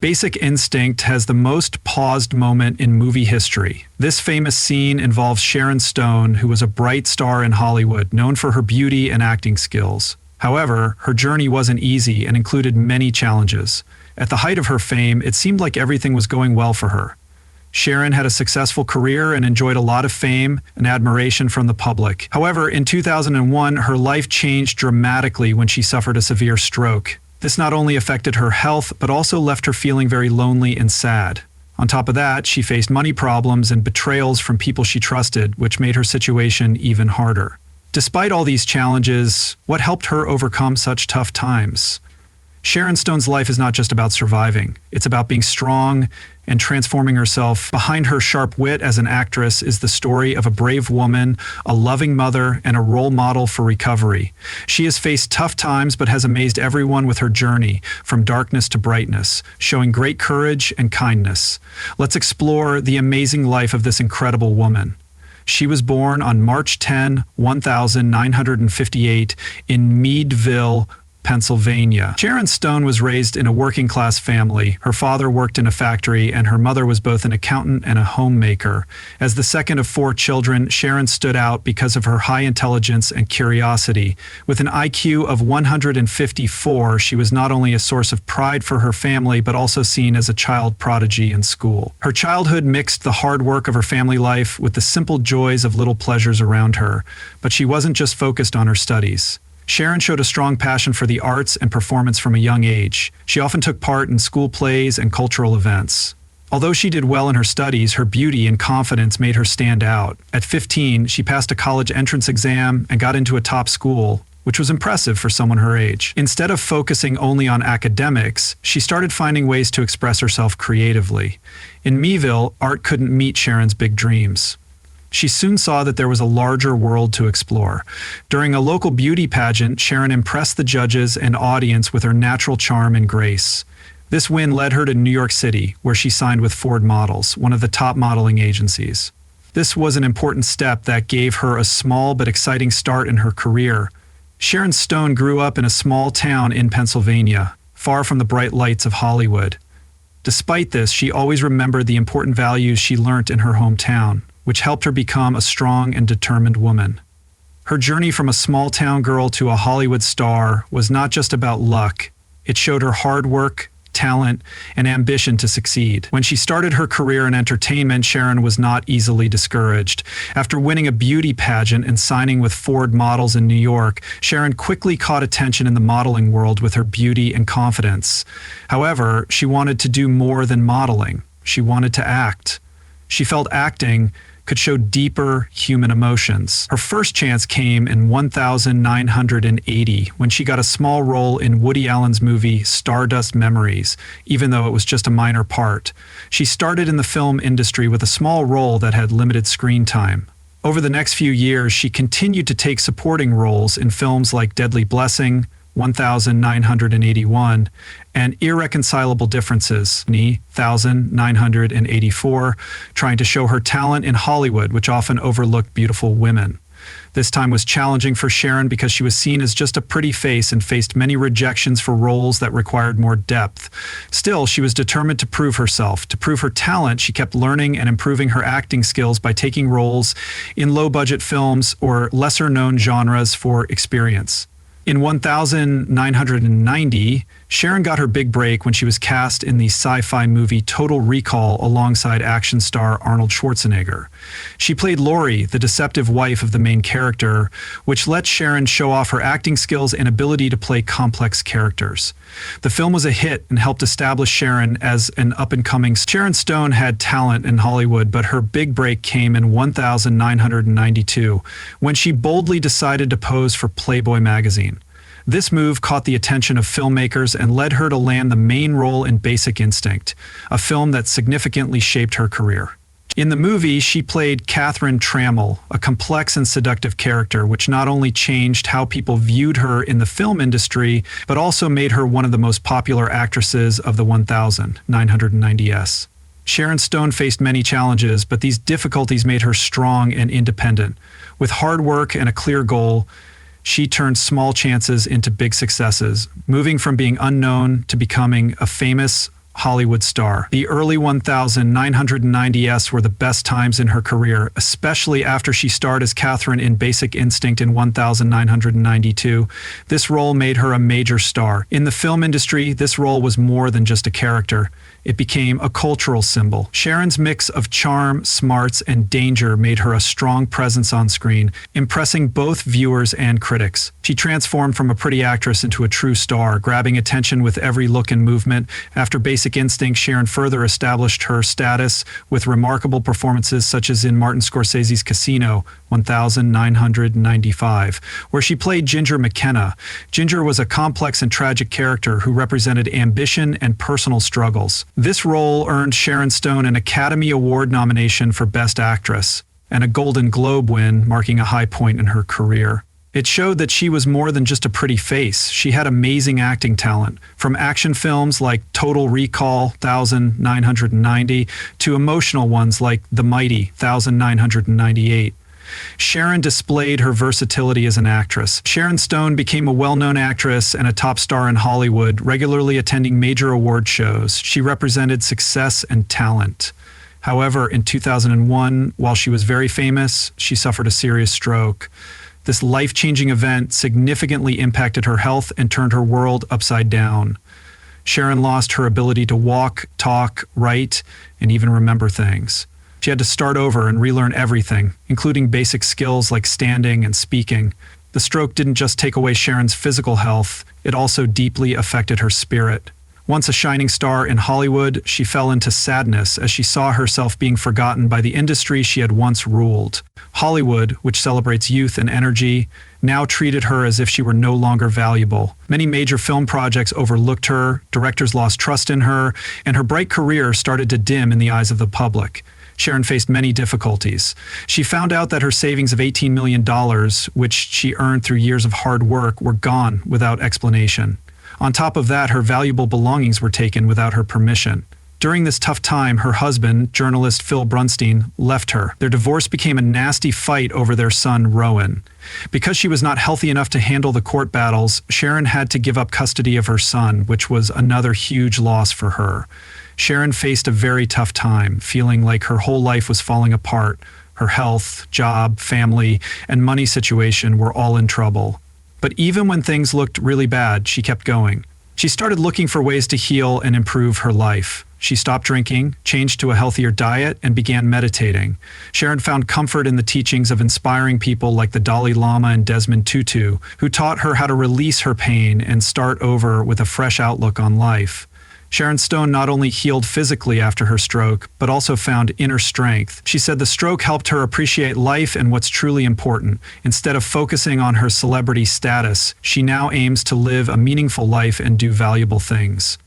Basic Instinct has the most paused moment in movie history. This famous scene involves Sharon Stone, who was a bright star in Hollywood, known for her beauty and acting skills. However, her journey wasn't easy and included many challenges. At the height of her fame, it seemed like everything was going well for her. Sharon had a successful career and enjoyed a lot of fame and admiration from the public. However, in 2001, her life changed dramatically when she suffered a severe stroke. This not only affected her health, but also left her feeling very lonely and sad. On top of that, she faced money problems and betrayals from people she trusted, which made her situation even harder. Despite all these challenges, what helped her overcome such tough times? Sharon Stone's life is not just about surviving. It's about being strong and transforming herself. Behind her sharp wit as an actress is the story of a brave woman, a loving mother, and a role model for recovery. She has faced tough times but has amazed everyone with her journey, from darkness to brightness, showing great courage and kindness. Let's explore the amazing life of this incredible woman. She was born on March 10, 1958 in Meadville, Pennsylvania. Sharon Stone was raised in a working-class family. Her father worked in a factory, and her mother was both an accountant and a homemaker. As the second of 4 children, Sharon stood out because of her high intelligence and curiosity. With an IQ of 154, she was not only a source of pride for her family, but also seen as a child prodigy in school. Her childhood mixed the hard work of her family life with the simple joys of little pleasures around her. But she wasn't just focused on her studies. Sharon showed a strong passion for the arts and performance from a young age. She often took part in school plays and cultural events. Although she did well in her studies, her beauty and confidence made her stand out. At 15, she passed a college entrance exam and got into a top school, which was impressive for someone her age. Instead of focusing only on academics, she started finding ways to express herself creatively. In Meadville, art couldn't meet Sharon's big dreams. She soon saw that there was a larger world to explore. During a local beauty pageant, Sharon impressed the judges and audience with her natural charm and grace. This win led her to New York City, where she signed with Ford Models, one of the top modeling agencies. This was an important step that gave her a small but exciting start in her career. Sharon Stone grew up in a small town in Pennsylvania, far from the bright lights of Hollywood. Despite this, she always remembered the important values she learnt in her hometown, which helped her become a strong and determined woman. Her journey from a small-town girl to a Hollywood star was not just about luck. It showed her hard work, talent, and ambition to succeed. When she started her career in entertainment, Sharon was not easily discouraged. After winning a beauty pageant and signing with Ford Models in New York, Sharon quickly caught attention in the modeling world with her beauty and confidence. However, she wanted to do more than modeling. She wanted to act. She felt acting could show deeper human emotions. Her first chance came in 1980 when she got a small role in Woody Allen's movie Stardust Memories, even though it was just a minor part. She started in the film industry with a small role that had limited screen time. Over the next few years, she continued to take supporting roles in films like Deadly Blessing, 1981, and Irreconcilable Differences, 1984, trying to show her talent in Hollywood, which often overlooked beautiful women. This time was challenging for Sharon because she was seen as just a pretty face and faced many rejections for roles that required more depth. Still, she was determined to prove herself. To prove her talent, she kept learning and improving her acting skills by taking roles in low-budget films or lesser-known genres for experience. In 1990, Sharon got her big break when she was cast in the sci-fi movie Total Recall alongside action star Arnold Schwarzenegger. She played Lori, the deceptive wife of the main character, which let Sharon show off her acting skills and ability to play complex characters. The film was a hit and helped establish Sharon as an up-and-coming. Sharon Stone had talent in Hollywood, but her big break came in 1992 when she boldly decided to pose for Playboy magazine. This move caught the attention of filmmakers and led her to land the main role in Basic Instinct, a film that significantly shaped her career. In the movie, she played Catherine Trammell, a complex and seductive character which not only changed how people viewed her in the film industry, but also made her one of the most popular actresses of the 1990s. Sharon Stone faced many challenges, but these difficulties made her strong and independent. With hard work and a clear goal, she turned small chances into big successes, moving from being unknown to becoming a famous Hollywood star. The early 1990s were the best times in her career, especially after she starred as Catherine in Basic Instinct in 1992. This role made her a major star. In the film industry, this role was more than just a character. It became a cultural symbol. Sharon's mix of charm, smarts, and danger made her a strong presence on screen, impressing both viewers and critics. She transformed from a pretty actress into a true star, grabbing attention with every look and movement. After Basic Instinct, Sharon further established her status with remarkable performances such as in Martin Scorsese's Casino, 1995, where she played Ginger McKenna. Ginger was a complex and tragic character who represented ambition and personal struggles. This role earned Sharon Stone an Academy Award nomination for Best Actress and a Golden Globe win, marking a high point in her career. It showed that she was more than just a pretty face. She had amazing acting talent, from action films like Total Recall, 1990, to emotional ones like The Mighty, 1998. Sharon displayed her versatility as an actress. Sharon Stone became a well-known actress and a top star in Hollywood, regularly attending major award shows. She represented success and talent. However, in 2001, while she was very famous, she suffered a serious stroke. This life-changing event significantly impacted her health and turned her world upside down. Sharon lost her ability to walk, talk, write, and even remember things. She had to start over and relearn everything, including basic skills like standing and speaking. The stroke didn't just take away Sharon's physical health, it also deeply affected her spirit. Once a shining star in Hollywood, she fell into sadness as she saw herself being forgotten by the industry she had once ruled. Hollywood, which celebrates youth and energy, now treated her as if she were no longer valuable. Many major film projects overlooked her, directors lost trust in her, and her bright career started to dim in the eyes of the public. Sharon faced many difficulties. She found out that her savings of $18 million, which she earned through years of hard work, were gone without explanation. On top of that, her valuable belongings were taken without her permission. During this tough time, her husband, journalist Phil Brunstein, left her. Their divorce became a nasty fight over their son, Rowan. Because she was not healthy enough to handle the court battles, Sharon had to give up custody of her son, which was another huge loss for her. Sharon faced a very tough time, feeling like her whole life was falling apart. Her health, job, family, and money situation were all in trouble. But even when things looked really bad, she kept going. She started looking for ways to heal and improve her life. She stopped drinking, changed to a healthier diet, and began meditating. Sharon found comfort in the teachings of inspiring people like the Dalai Lama and Desmond Tutu, who taught her how to release her pain and start over with a fresh outlook on life. Sharon Stone not only healed physically after her stroke, but also found inner strength. She said the stroke helped her appreciate life and what's truly important. Instead of focusing on her celebrity status, she now aims to live a meaningful life and do valuable things.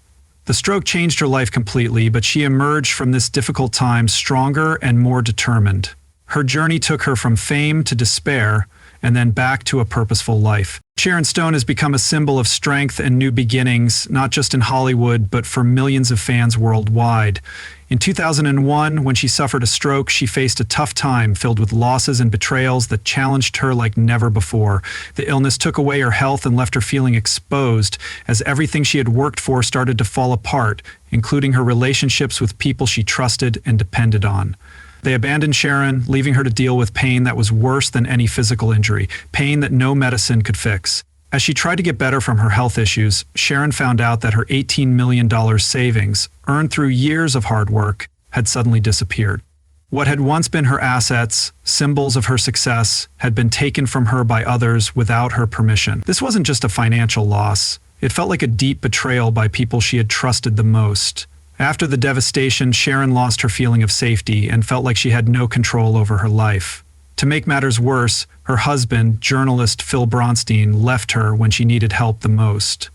The stroke changed her life completely, but she emerged from this difficult time stronger and more determined. Her journey took her from fame to despair, and then back to a purposeful life. Sharon Stone has become a symbol of strength and new beginnings, not just in Hollywood, but for millions of fans worldwide. In 2001, when she suffered a stroke, she faced a tough time filled with losses and betrayals that challenged her like never before. The illness took away her health and left her feeling exposed as everything she had worked for started to fall apart, including her relationships with people she trusted and depended on. They abandoned Sharon, leaving her to deal with pain that was worse than any physical injury, pain that no medicine could fix. As she tried to get better from her health issues, Sharon found out that her $18 million savings, earned through years of hard work, had suddenly disappeared. What had once been her assets, symbols of her success, had been taken from her by others without her permission. This wasn't just a financial loss. It felt like a deep betrayal by people she had trusted the most. After the devastation, Sharon lost her feeling of safety and felt like she had no control over her life. To make matters worse, her husband, journalist Phil Bronstein, left her when she needed help the most.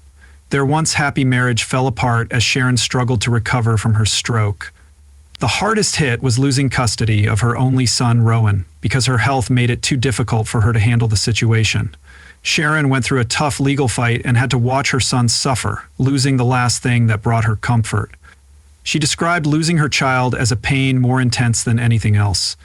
Their once happy marriage fell apart as Sharon struggled to recover from her stroke. The hardest hit was losing custody of her only son, Rowan, because her health made it too difficult for her to handle the situation. Sharon went through a tough legal fight and had to watch her son suffer, losing the last thing that brought her comfort. She described losing her child as a pain more intense than anything else.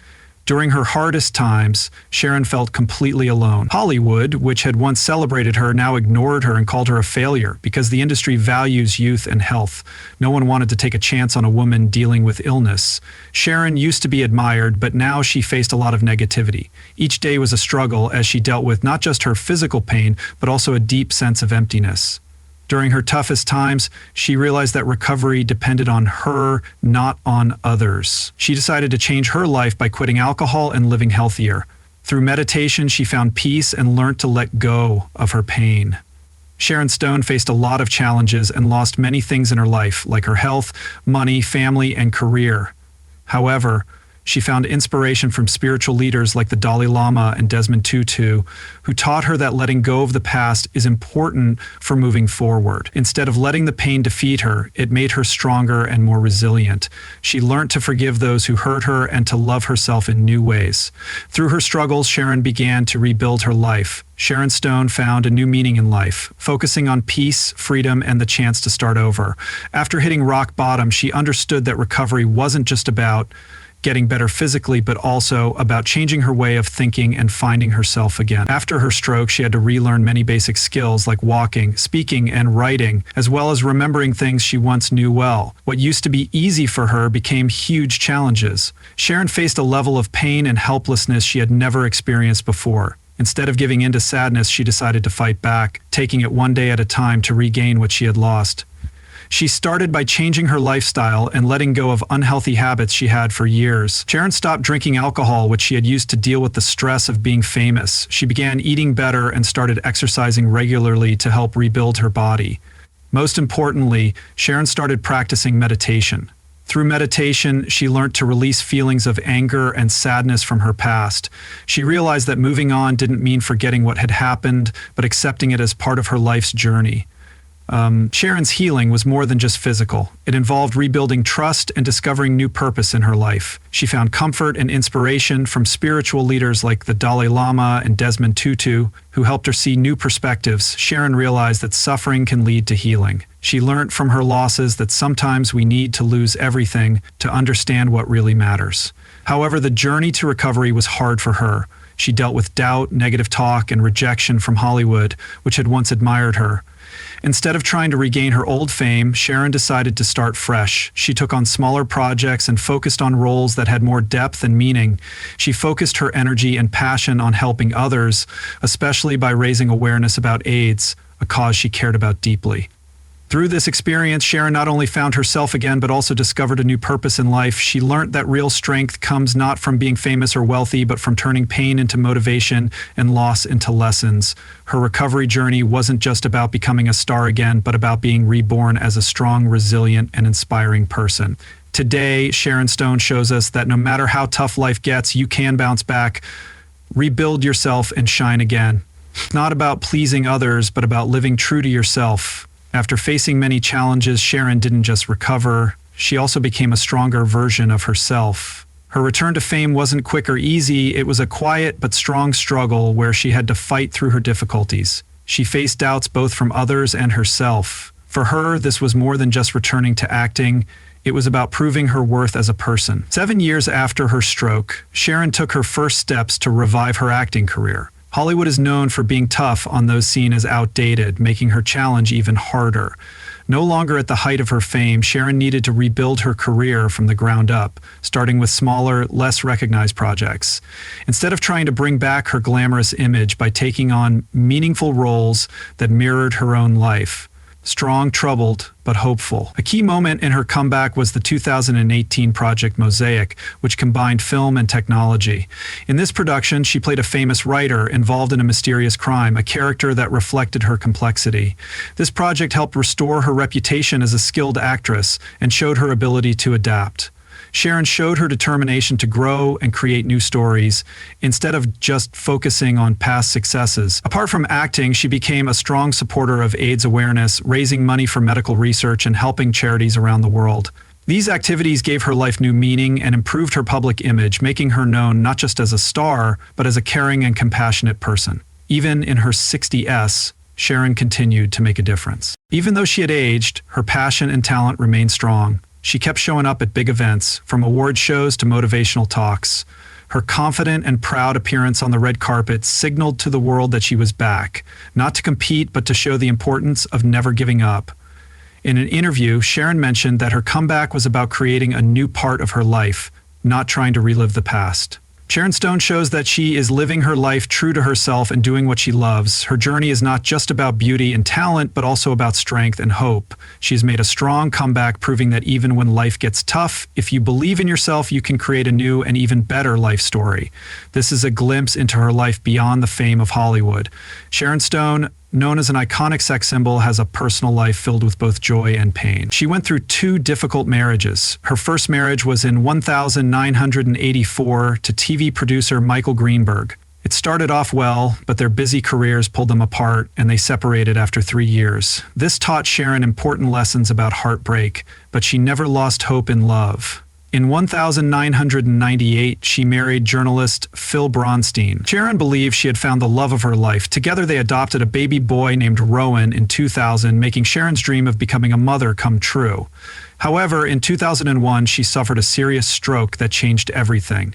During her hardest times, Sharon felt completely alone. Hollywood, which had once celebrated her, now ignored her and called her a failure because the industry values youth and health. No one wanted to take a chance on a woman dealing with illness. Sharon used to be admired, but now she faced a lot of negativity. Each day was a struggle as she dealt with not just her physical pain, but also a deep sense of emptiness. During her toughest times, she realized that recovery depended on her, not on others. She decided to change her life by quitting alcohol and living healthier. Through meditation, she found peace and learned to let go of her pain. Sharon Stone faced a lot of challenges and lost many things in her life, like her health, money, family, and career. However, she found inspiration from spiritual leaders like the Dalai Lama and Desmond Tutu, who taught her that letting go of the past is important for moving forward. Instead of letting the pain defeat her, it made her stronger and more resilient. She learned to forgive those who hurt her and to love herself in new ways. Through her struggles, Sharon began to rebuild her life. Sharon Stone found a new meaning in life, focusing on peace, freedom, and the chance to start over. After hitting rock bottom, she understood that recovery wasn't just about getting better physically, but also about changing her way of thinking and finding herself again. After her stroke, she had to relearn many basic skills like walking, speaking, and writing, as well as remembering things she once knew well. What used to be easy for her became huge challenges. Sharon faced a level of pain and helplessness she had never experienced before. Instead of giving in to sadness, she decided to fight back, taking it one day at a time to regain what she had lost. She started by changing her lifestyle and letting go of unhealthy habits she had for years. Sharon stopped drinking alcohol, which she had used to deal with the stress of being famous. She began eating better and started exercising regularly to help rebuild her body. Most importantly, Sharon started practicing meditation. Through meditation, she learned to release feelings of anger and sadness from her past. She realized that moving on didn't mean forgetting what had happened, but accepting it as part of her life's journey. Sharon's healing was more than just physical. It involved rebuilding trust and discovering new purpose in her life. She found comfort and inspiration from spiritual leaders like the Dalai Lama and Desmond Tutu, who helped her see new perspectives. Sharon realized that suffering can lead to healing. She learned from her losses that sometimes we need to lose everything to understand what really matters. However, the journey to recovery was hard for her. She dealt with doubt, negative talk, and rejection from Hollywood, which had once admired her. Instead of trying to regain her old fame, Sharon decided to start fresh. She took on smaller projects and focused on roles that had more depth and meaning. She focused her energy and passion on helping others, especially by raising awareness about AIDS, a cause she cared about deeply. Through this experience, Sharon not only found herself again, but also discovered a new purpose in life. She learned that real strength comes not from being famous or wealthy, but from turning pain into motivation and loss into lessons. Her recovery journey wasn't just about becoming a star again, but about being reborn as a strong, resilient, and inspiring person. Today, Sharon Stone shows us that no matter how tough life gets, you can bounce back, rebuild yourself, and shine again. It's not about pleasing others, but about living true to yourself. After facing many challenges, Sharon didn't just recover, she also became a stronger version of herself. Her return to fame wasn't quick or easy, it was a quiet but strong struggle where she had to fight through her difficulties. She faced doubts both from others and herself. For her, this was more than just returning to acting, it was about proving her worth as a person. 7 years after her stroke, Sharon took her first steps to revive her acting career. Hollywood is known for being tough on those seen as outdated, making her challenge even harder. No longer at the height of her fame, Sharon needed to rebuild her career from the ground up, starting with smaller, less recognized projects. Instead of trying to bring back her glamorous image by taking on meaningful roles that mirrored her own life. Strong, troubled, but hopeful. A key moment in her comeback was the 2018 project Mosaic, which combined film and technology. In this production, she played a famous writer involved in a mysterious crime, a character that reflected her complexity. This project helped restore her reputation as a skilled actress and showed her ability to adapt. Sharon showed her determination to grow and create new stories, instead of just focusing on past successes. Apart from acting, she became a strong supporter of AIDS awareness, raising money for medical research and helping charities around the world. These activities gave her life new meaning and improved her public image, making her known not just as a star, but as a caring and compassionate person. Even in her 60s, Sharon continued to make a difference. Even though she had aged, her passion and talent remained strong. She kept showing up at big events, from award shows to motivational talks. Her confident and proud appearance on the red carpet signaled to the world that she was back, not to compete but to show the importance of never giving up. In an interview, Sharon mentioned that her comeback was about creating a new part of her life, not trying to relive the past. Sharon Stone shows that she is living her life true to herself and doing what she loves. Her journey is not just about beauty and talent, but also about strength and hope. She's made a strong comeback, proving that even when life gets tough, if you believe in yourself, you can create a new and even better life story. This is a glimpse into her life beyond the fame of Hollywood. Sharon Stone, known as an iconic sex symbol, has a personal life filled with both joy and pain. She went through 2 difficult marriages. Her first marriage was in 1984 to TV producer Michael Greenberg. It started off well, but their busy careers pulled them apart, and they separated after 3 years. This taught Sharon important lessons about heartbreak, but she never lost hope in love. In 1998, she married journalist Phil Bronstein. Sharon believed she had found the love of her life. Together, they adopted a baby boy named Rowan in 2000, making Sharon's dream of becoming a mother come true. However, in 2001, she suffered a serious stroke that changed everything.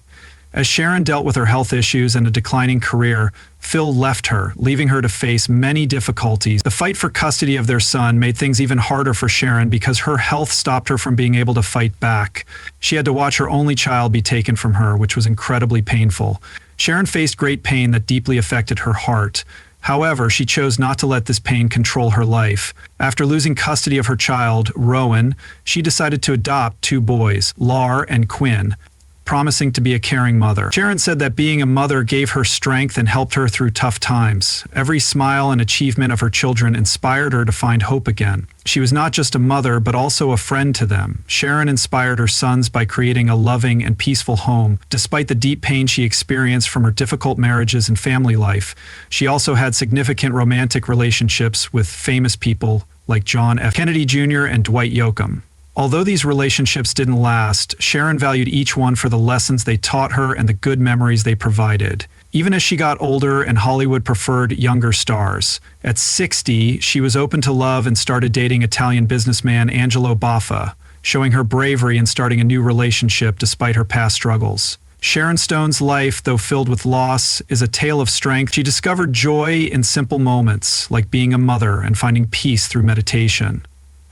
As Sharon dealt with her health issues and a declining career, Phil left her, leaving her to face many difficulties. The fight for custody of their son made things even harder for Sharon because her health stopped her from being able to fight back. She had to watch her only child be taken from her, which was incredibly painful. Sharon faced great pain that deeply affected her heart. However, she chose not to let this pain control her life. After losing custody of her child, Rowan, she decided to adopt 2 boys, Lar and Quinn, promising to be a caring mother. Sharon said that being a mother gave her strength and helped her through tough times. Every smile and achievement of her children inspired her to find hope again. She was not just a mother, but also a friend to them. Sharon inspired her sons by creating a loving and peaceful home. Despite the deep pain she experienced from her difficult marriages and family life, she also had significant romantic relationships with famous people like John F. Kennedy Jr. and Dwight Yoakam. Although these relationships didn't last, Sharon valued each one for the lessons they taught her and the good memories they provided. Even as she got older and Hollywood preferred younger stars. At 60, she was open to love and started dating Italian businessman Angelo Baffa, showing her bravery in starting a new relationship despite her past struggles. Sharon Stone's life, though filled with loss, is a tale of strength. She discovered joy in simple moments, like being a mother and finding peace through meditation.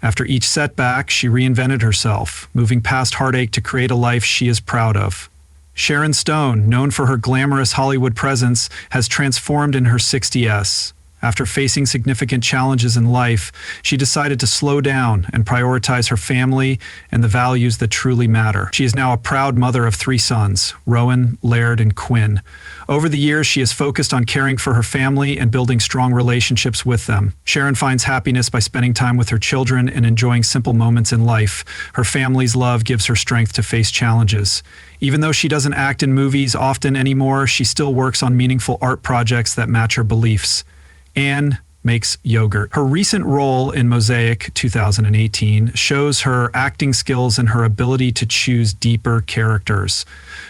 After each setback, she reinvented herself, moving past heartache to create a life she is proud of. Sharon Stone, known for her glamorous Hollywood presence, has transformed in her 60s. After facing significant challenges in life, she decided to slow down and prioritize her family and the values that truly matter. She is now a proud mother of 3 sons, Rowan, Laird, and Quinn. Over the years, she has focused on caring for her family and building strong relationships with them. Sharon finds happiness by spending time with her children and enjoying simple moments in life. Her family's love gives her strength to face challenges. Even though she doesn't act in movies often anymore, she still works on meaningful art projects that match her beliefs. Anne makes yogurt. Her recent role in Mosaic 2018 shows her acting skills and her ability to choose deeper characters.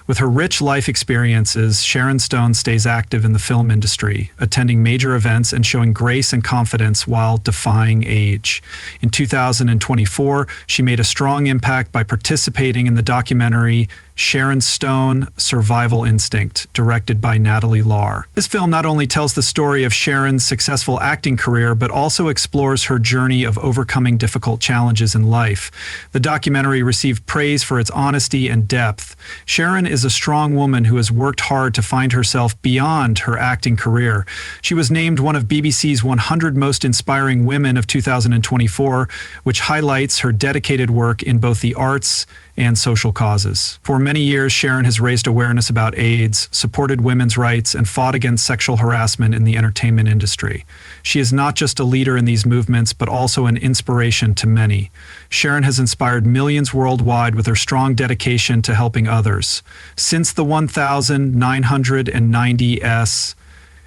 With her rich life experiences, Sharon Stone stays active in the film industry, attending major events and showing grace and confidence while defying age. In 2024, she made a strong impact by participating in the documentary Sharon Stone, Survival Instinct, directed by Natalie Lahr. This film not only tells the story of Sharon's successful acting career, but also explores her journey of overcoming difficult challenges in life. The documentary received praise for its honesty and depth. Sharon is a strong woman who has worked hard to find herself beyond her acting career. She was named one of BBC's 100 Most Inspiring Women of 2024, which highlights her dedicated work in both the arts and social causes. For many years, Sharon has raised awareness about AIDS, supported women's rights, and fought against sexual harassment in the entertainment industry. She is not just a leader in these movements, but also an inspiration to many. Sharon has inspired millions worldwide with her strong dedication to helping others. Since the 1990s,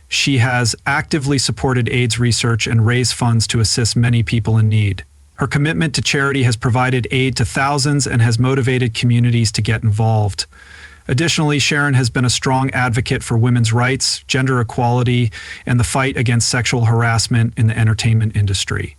she has actively supported AIDS research and raised funds to assist many people in need. Her commitment to charity has provided aid to thousands and has motivated communities to get involved. Additionally, Sharon has been a strong advocate for women's rights, gender equality, and the fight against sexual harassment in the entertainment industry.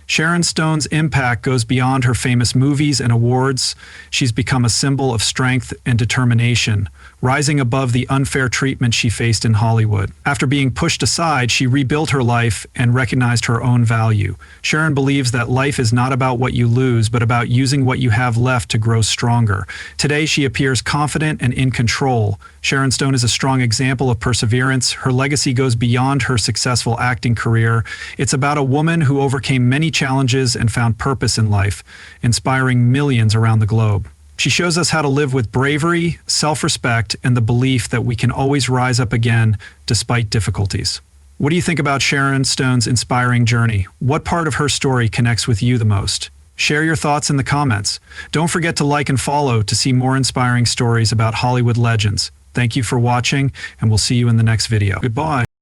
Sharon Stone's impact goes beyond her famous movies and awards. She's become a symbol of strength and determination, rising above the unfair treatment she faced in Hollywood. After being pushed aside, she rebuilt her life and recognized her own value. Sharon believes that life is not about what you lose, but about using what you have left to grow stronger. Today, she appears confident and in control. Sharon Stone is a strong example of perseverance. Her legacy goes beyond her successful acting career. It's about a woman who overcame many challenges and found purpose in life, inspiring millions around the globe. She shows us how to live with bravery, self-respect, and the belief that we can always rise up again despite difficulties. What do you think about Sharon Stone's inspiring journey? What part of her story connects with you the most? Share your thoughts in the comments. Don't forget to like and follow to see more inspiring stories about Hollywood legends. Thank you for watching, and we'll see you in the next video. Goodbye.